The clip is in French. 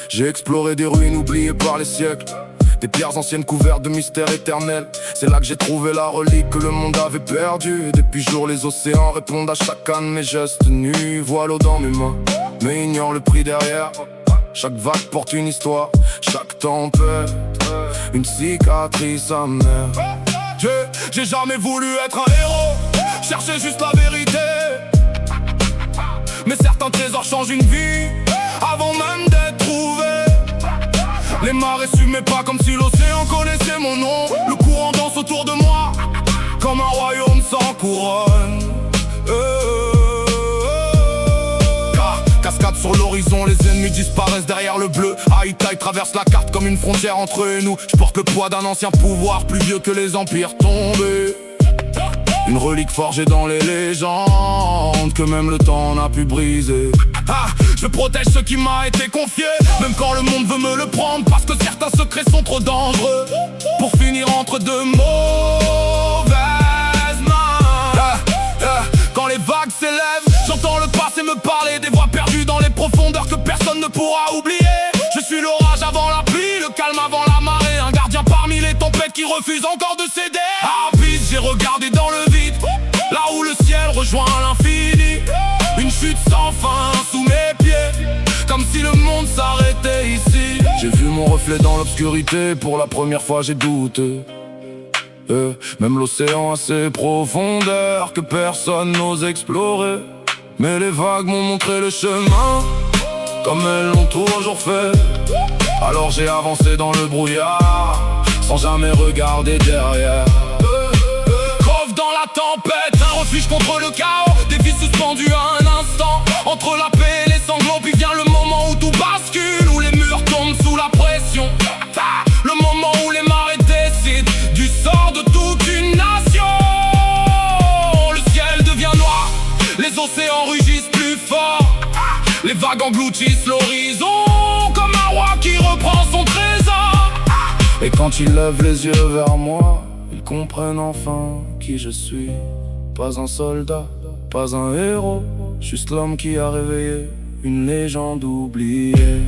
J'ai exploré des ruines oubliées par les siècles, des pierres anciennes couvertes de mystères éternels. C'est là que j'ai trouvé la relique que le monde avait perdue. Et depuis jour les océans répondent à chacun de mes gestes nus. Vois l'eau dans mes mains, mais ignore le prix derrière. Chaque vague porte une histoire, chaque tempête une cicatrice amère. J'ai jamais voulu être un héros, chercher juste la vérité. Mais certains trésors changent une vie avant même d'être trouvés. Les marées suivaient pas comme si l'océan connaissait mon nom. Le courant danse autour de moi comme un royaume sans couronne. Cascade sur l'horizon, les ennemis disparaissent derrière le bleu. Haïtaï traverse la carte comme une frontière entre eux et nous. Je porte le poids d'un ancien pouvoir plus vieux que les empires tombés. Une relique forgée dans les légendes que même le temps n'a pu briser. Je protège ce qui m'a été confié, même quand le monde veut me le prendre, parce que certains secrets sont trop dangereux pour finir entre deux mauvaises mains. Quand les vagues s'élèvent, j'entends le passé me parler, des voix perdues dans les profondeurs que personne ne pourra oublier. Je suis l'orage avant la pluie, le calme avant la marée, un gardien parmi les tempêtes qui refuse encore de céder. Abysse, j'ai regardé dans le vide, là où le ciel rejoint l'infini. Une chute sans fin sous mes pieds, comme si le monde s'arrêtait ici. J'ai vu mon reflet dans l'obscurité, pour la première fois j'ai douté. Même l'océan a ses profondeurs que personne n'ose explorer. Mais les vagues m'ont montré le chemin, comme elles l'ont toujours fait. Alors j'ai avancé dans le brouillard, sans jamais regarder derrière. Cove dans la tempête, un refuge contre le chaos. Des vies suspendues à un instant, entre la paix et les sanglots. Puis vient le moment où tout bascule, où les murs tombent sous la pression. Le moment où les marées décident du sort de toute une nation. Le ciel devient noir, les océans rugissent plus fort. Les vagues engloutissent l'horizon, comme un roi qui reprend son trésor. Et quand ils lèvent les yeux vers moi, ils comprennent enfin qui je suis. Pas un soldat, pas un héros, juste l'homme qui a réveillé une légende oubliée.